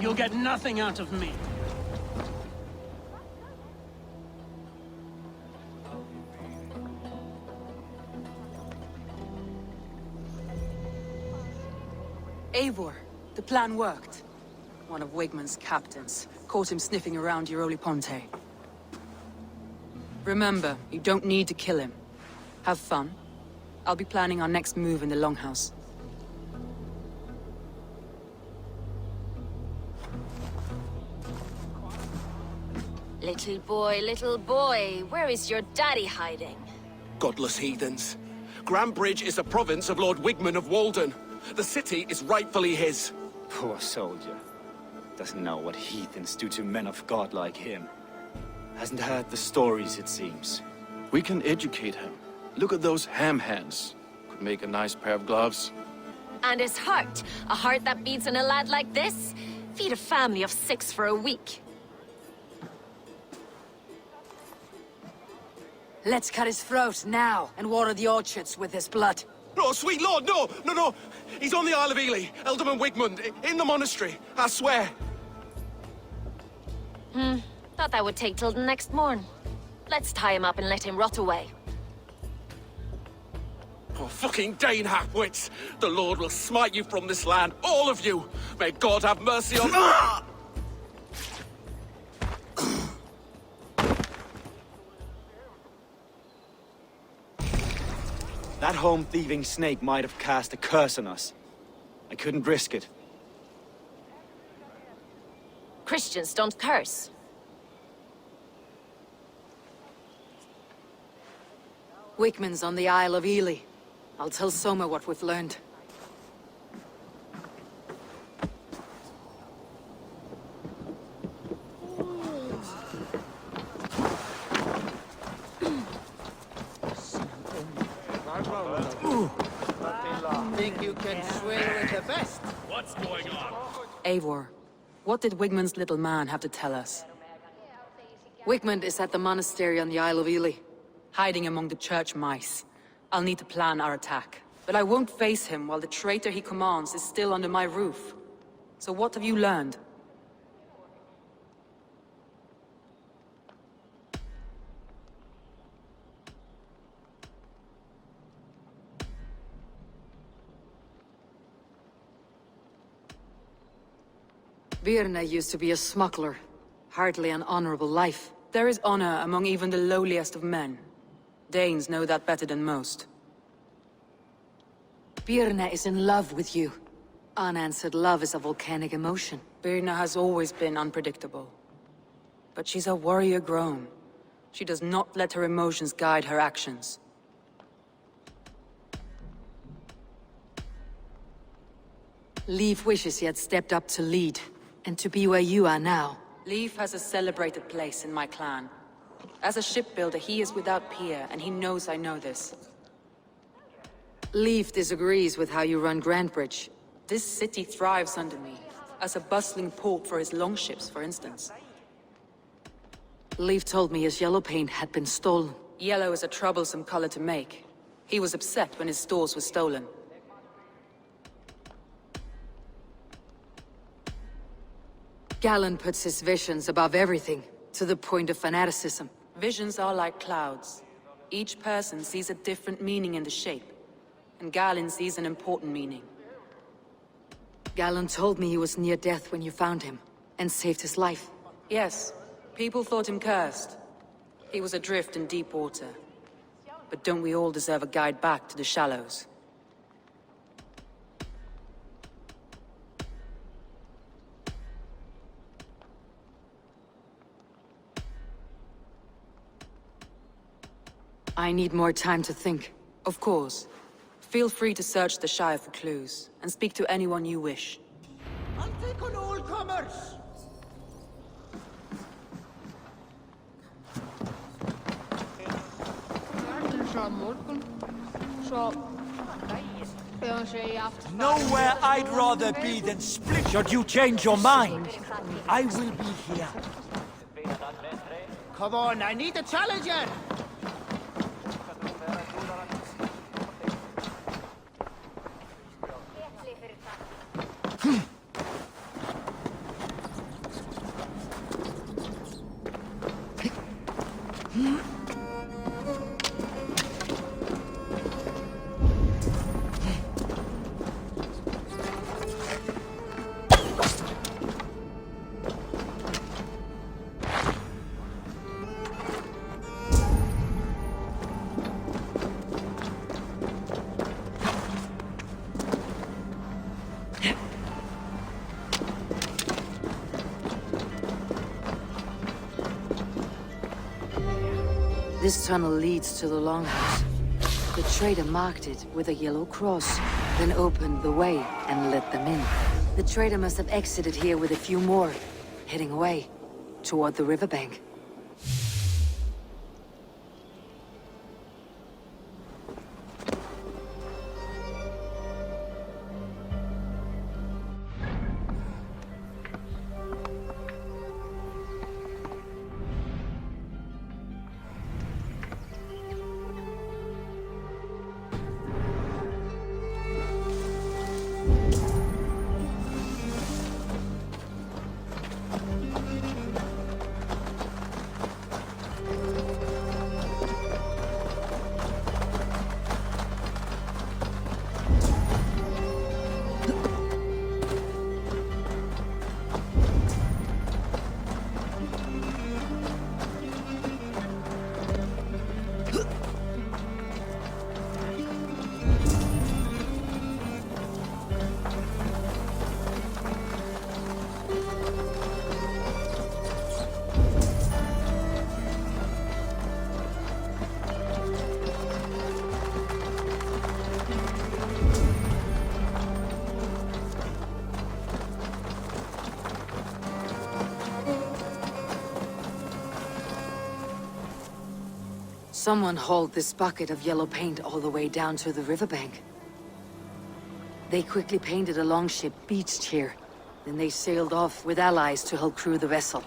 You'll get nothing out of me. Eivor, the plan worked. One of Wigmund's captains caught him sniffing around Euroli Ponte. Remember, you don't need to kill him. Have fun. I'll be planning our next move in the Longhouse. Little boy, where is your daddy hiding? Godless heathens. Grambridge is a province of Lord Wigmund of Walden. The city is rightfully his. Poor soldier. Doesn't know what heathens do to men of God like him. Hasn't heard the stories, it seems. We can educate him. Look at those ham hands. Could make a nice pair of gloves. And his heart. A heart that beats in a lad like this? Feed a family of 6 for a week. Let's cut his throat now and water the orchards with his blood. No, sweet lord, no! He's on the Isle of Ely, Ealdorman Wigmund, in the monastery, I swear. Thought that would take till the next morn. Let's tie him up and let him rot away. Oh, fucking Dane halfwits! The Lord will smite you from this land, all of you! May God have mercy on— That home-thieving snake might have cast a curse on us. I couldn't risk it. Christians don't curse. Wigmund's on the Isle of Ely. I'll tell Soma what we've learned. Think you can swing with the best? What's going on? Eivor, what did Wigmund's little man have to tell us? Wigmund is at the monastery on the Isle of Ely, hiding among the church mice. I'll need to plan our attack. But I won't face him while the traitor he commands is still under my roof. So what have you learned? Birna used to be a smuggler. Hardly an honorable life. There is honor among even the lowliest of men. Danes know that better than most. Birna is in love with you. Unanswered love is a volcanic emotion. Birna has always been unpredictable. But she's a warrior grown. She does not let her emotions guide her actions. Leif wishes he had stepped up to lead, and to be where you are now. Leif has a celebrated place in my clan. As a shipbuilder, he is without peer, and he knows I know this. Leif disagrees with how you run Grantebridge. This city thrives under me, as a bustling port for his longships, for instance. Leif told me his yellow paint had been stolen. Yellow is a troublesome color to make. He was upset when his stores were stolen. Galen puts his visions above everything, to the point of fanaticism. Visions are like clouds. Each person sees a different meaning in the shape, and Galen sees an important meaning. Galen told me he was near death when you found him, and saved his life. Yes, people thought him cursed. He was adrift in deep water. But don't we all deserve a guide back to the shallows? I need more time to think. Of course. Feel free to search the Shire for clues, and speak to anyone you wish. I'll take on all comers! Nowhere I'd rather be than split. Should you change your mind, I will be here. Come on, I need a challenger! This tunnel leads to the Longhouse. The trader marked it with a yellow cross, then opened the way and let them in. The trader must have exited here with a few more, heading away, toward the riverbank. Someone hauled this bucket of yellow paint all the way down to the riverbank. They quickly painted a longship beached here. Then they sailed off with allies to help crew the vessel.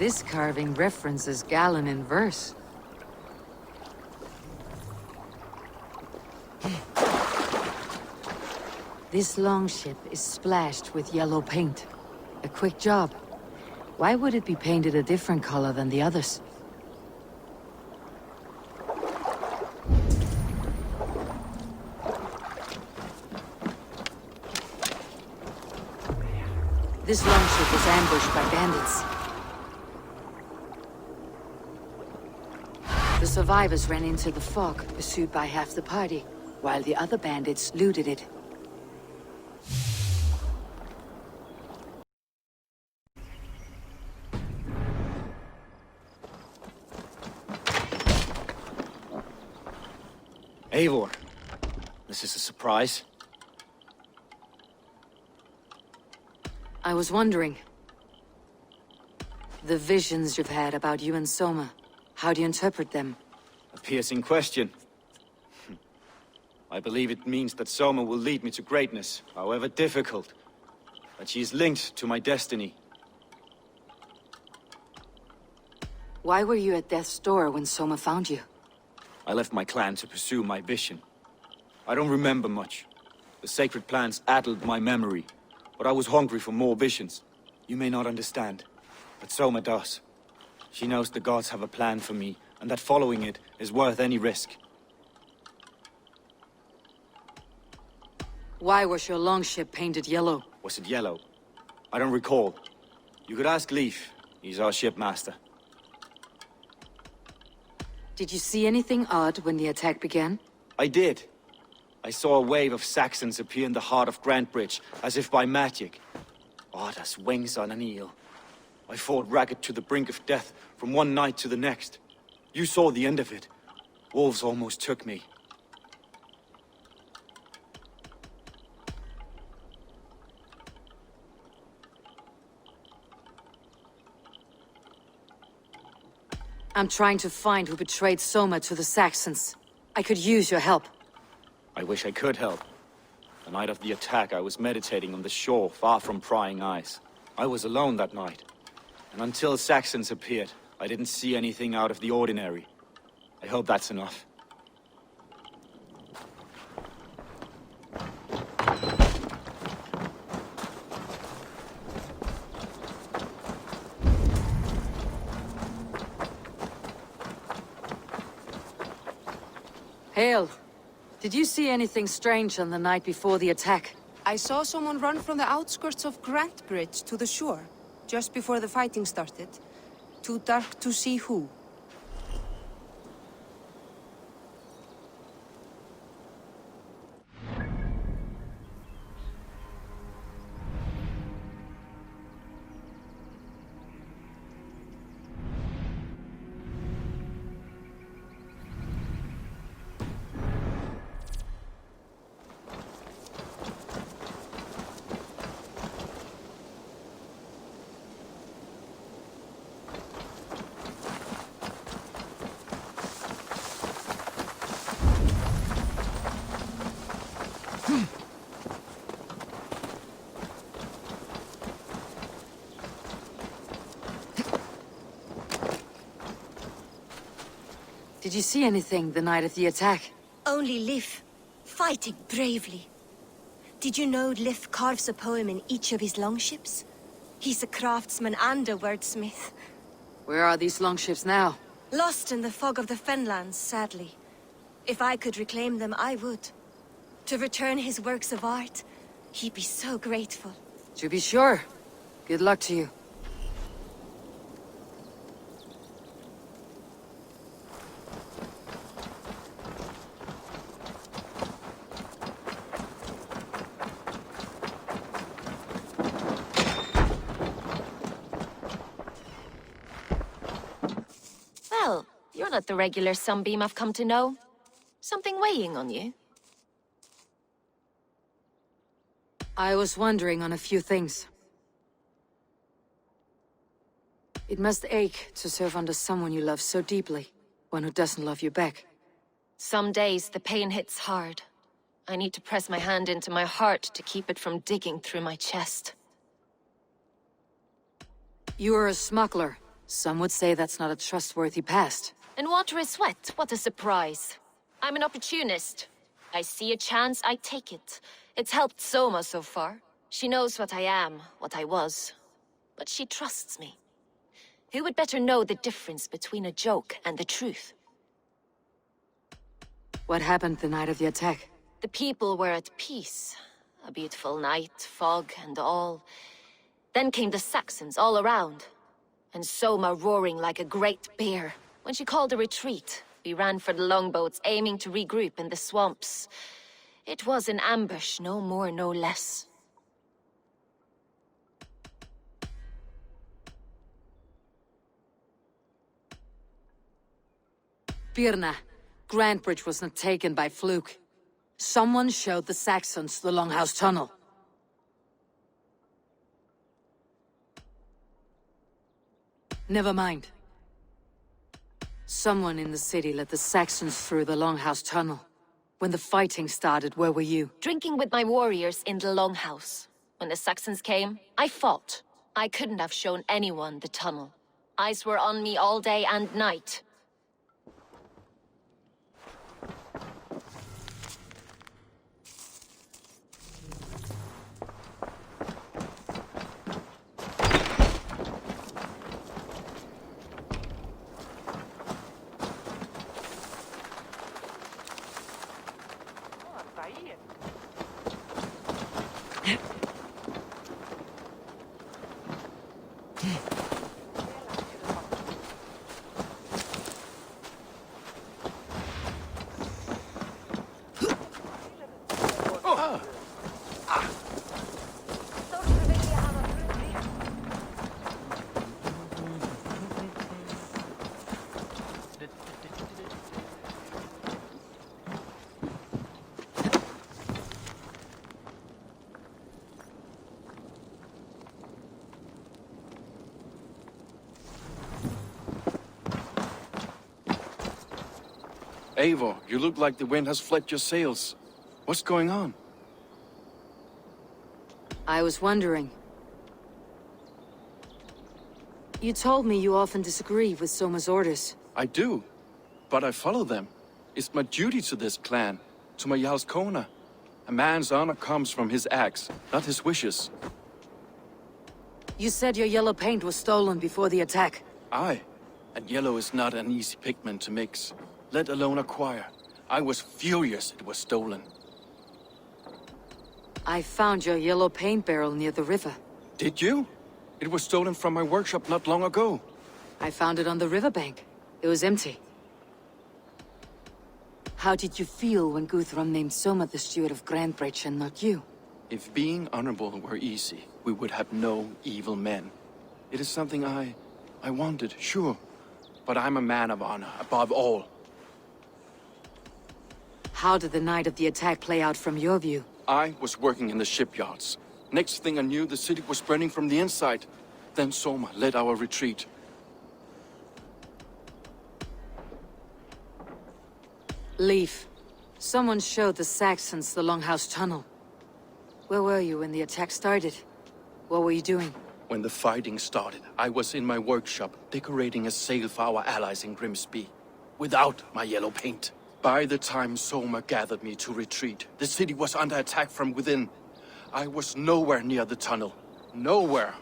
This carving references Galen in verse. This longship is splashed with yellow paint. A quick job. Why would it be painted a different color than the others? This longship was ambushed by bandits. The survivors ran into the fog, pursued by half the party, while the other bandits looted it. Eivor, this is a surprise. I was wondering. The visions you've had about you and Soma, how do you interpret them? A piercing question. I believe it means that Soma will lead me to greatness, however difficult. That she is linked to my destiny. Why were you at death's door when Soma found you? I left my clan to pursue my vision. I don't remember much. The sacred plants addled my memory, but I was hungry for more visions. You may not understand, but Soma does. She knows the gods have a plan for me, and that following it is worth any risk. Why was your longship painted yellow? Was it yellow? I don't recall. You could ask Leif. He's our shipmaster. Did you see anything odd when the attack began? I did. I saw a wave of Saxons appear in the heart of Grantebridge, as if by magic. Odd as wings on an eel. I fought ragged to the brink of death from one night to the next. You saw the end of it. Wolves almost took me. I'm trying to find who betrayed Soma to the Saxons. I could use your help. I wish I could help. The night of the attack, I was meditating on the shore, far from prying eyes. I was alone that night. And until Saxons appeared, I didn't see anything out of the ordinary. I hope that's enough. Hale, did you see anything strange on the night before the attack? I saw someone run from the outskirts of Grant Bridge to the shore, just before the fighting started. Too dark to see who. Did you see anything the night of the attack? Only Lif, fighting bravely. Did you know Lif carves a poem in each of his longships? He's a craftsman and a wordsmith. Where are these longships now? Lost in the fog of the Fenlands, sadly. If I could reclaim them, I would. To return his works of art, he'd be so grateful. To be sure. Good luck to you. Well, you're not the regular Sunbeam I've come to know. Something weighing on you? I was wondering on a few things. It must ache to serve under someone you love so deeply, one who doesn't love you back. Some days the pain hits hard. I need to press my hand into my heart to keep it from digging through my chest. You are a smuggler. Some would say that's not a trustworthy past. And water is wet, what a surprise. I'm an opportunist. I see a chance, I take it. It's helped Soma so far. She knows what I am, what I was. But she trusts me. Who would better know the difference between a joke and the truth? What happened the night of the attack? The people were at peace. A beautiful night, fog and all. Then came the Saxons all around. And Soma roaring like a great bear. When she called a retreat, we ran for the longboats, aiming to regroup in the swamps. It was an ambush, no more, no less. Birna, Grant Bridge was not taken by fluke. Someone showed the Saxons the Longhouse Tunnel. Never mind. Someone in the city led the Saxons through the Longhouse Tunnel. When the fighting started, where were you? Drinking with my warriors in the Longhouse. When the Saxons came, I fought. I couldn't have shown anyone the tunnel. Eyes were on me all day and night. Eivor, you look like the wind has fled your sails. What's going on? I was wondering. You told me you often disagree with Soma's orders. I do, but I follow them. It's my duty to this clan, to my Jarl's Kona. A man's honor comes from his acts, not his wishes. You said your yellow paint was stolen before the attack. Aye, and yellow is not an easy pigment to mix, let alone acquire. I was furious it was stolen. I found your yellow paint barrel near the river. Did you? It was stolen from my workshop not long ago. I found it on the riverbank. It was empty. How did you feel when Guthrum named Soma the steward of Grantebridge and not you? If being honorable were easy, we would have no evil men. It is something I wanted, sure. But I'm a man of honor, above all. How did the night of the attack play out from your view? I was working in the shipyards. Next thing I knew, the city was burning from the inside. Then Soma led our retreat. Leif, someone showed the Saxons the Longhouse Tunnel. Where were you when the attack started? What were you doing? When the fighting started, I was in my workshop, decorating a sail for our allies in Grimsby. Without my yellow paint. By the time Soma gathered me to retreat, the city was under attack from within. I was nowhere near the tunnel. Nowhere.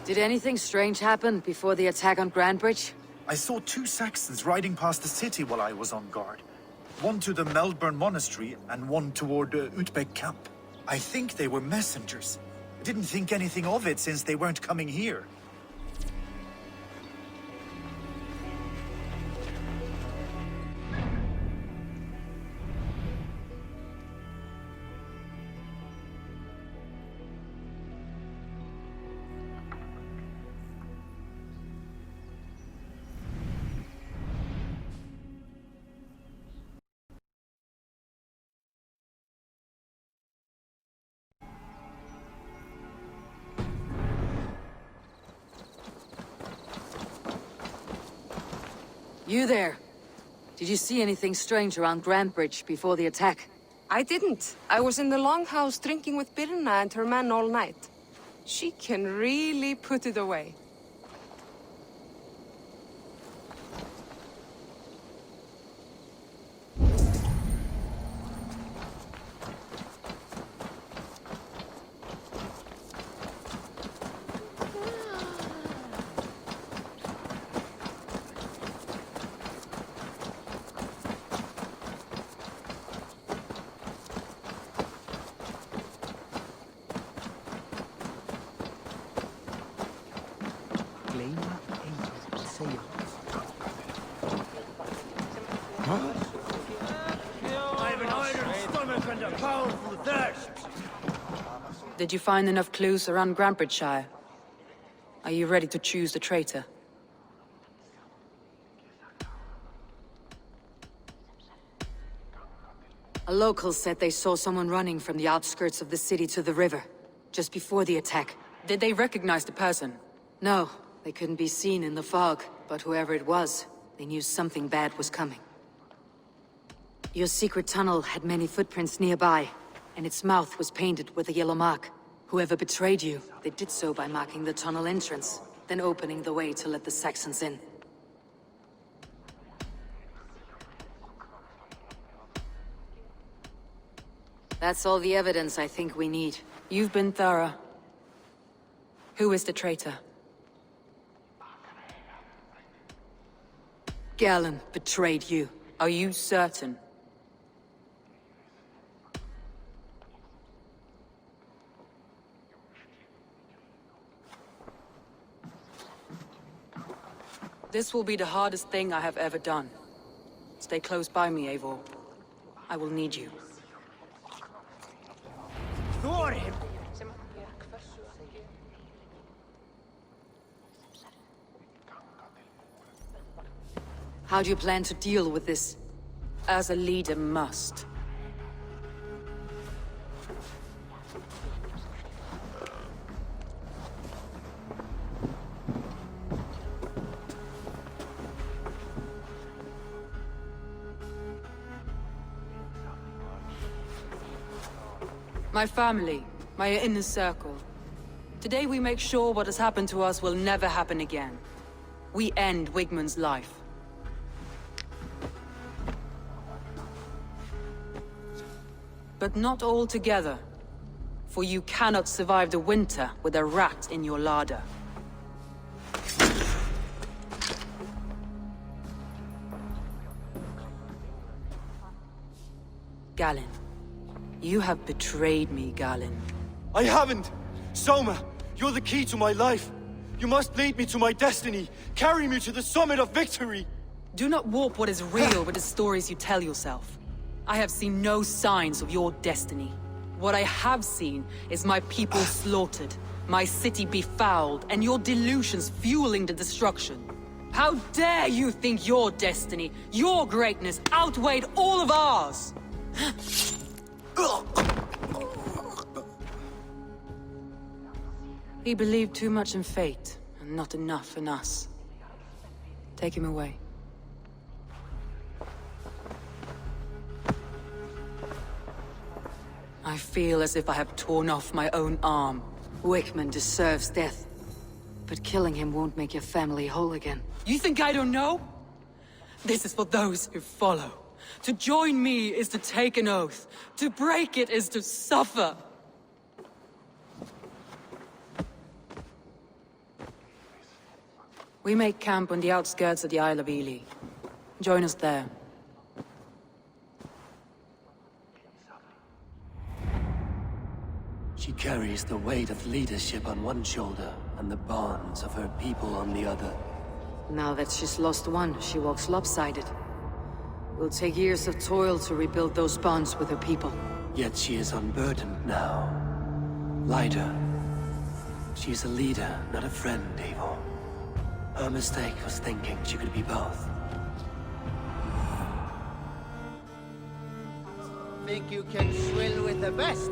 Did anything strange happen before the attack on Grantebridge? I saw 2 Saxons riding past the city while I was on guard. One to the Melbourne Monastery and one toward Utbeck Camp. I think they were messengers. I didn't think anything of it since they weren't coming here. You there. Did you see anything strange around Grantebridge before the attack? I didn't. I was in the Longhouse drinking with Birna and her men all night. She can really put it away. I've an iron stomach and a powerful thirst. Did you find enough clues around Grantebridgeshire? Are you ready to choose the traitor? A local said they saw someone running from the outskirts of the city to the river, just before the attack. Did they recognize the person? No, they couldn't be seen in the fog, but whoever it was, they knew something bad was coming. Your secret tunnel had many footprints nearby, and its mouth was painted with a yellow mark. Whoever betrayed you, they did so by marking the tunnel entrance, then opening the way to let the Saxons in. That's all the evidence I think we need. You've been thorough. Who is the traitor? Galen betrayed you. Are you certain? This will be the hardest thing I have ever done. Stay close by me, Eivor. I will need you. Thor him. How do you plan to deal with this? As a leader must. My family, my inner circle. Today we make sure what has happened to us will never happen again. We end Wigmund's life. But not all together. For you cannot survive the winter with a rat in your larder. Galen. You have betrayed me, Galen. I haven't! Soma, you're the key to my life. You must lead me to my destiny. Carry me to the summit of victory. Do not warp what is real with the stories you tell yourself. I have seen no signs of your destiny. What I have seen is my people slaughtered, my city befouled, and your delusions fueling the destruction. How dare you think your destiny, your greatness, outweighed all of ours? He believed too much in fate, and not enough in us. Take him away. I feel as if I have torn off my own arm. Wigmund deserves death. But killing him won't make your family whole again. You think I don't know? This is for those who follow. To join me is to take an oath. To break it is to suffer. We make camp on the outskirts of the Isle of Ely. Join us there. She carries the weight of leadership on one shoulder, and the bonds of her people on the other. Now that she's lost one, she walks lopsided. Will take years of toil to rebuild those bonds with her people. Yet she is unburdened now. Lighter. She is a leader, not a friend, Eivor. Her mistake was thinking she could be both. Think you can swill with the best?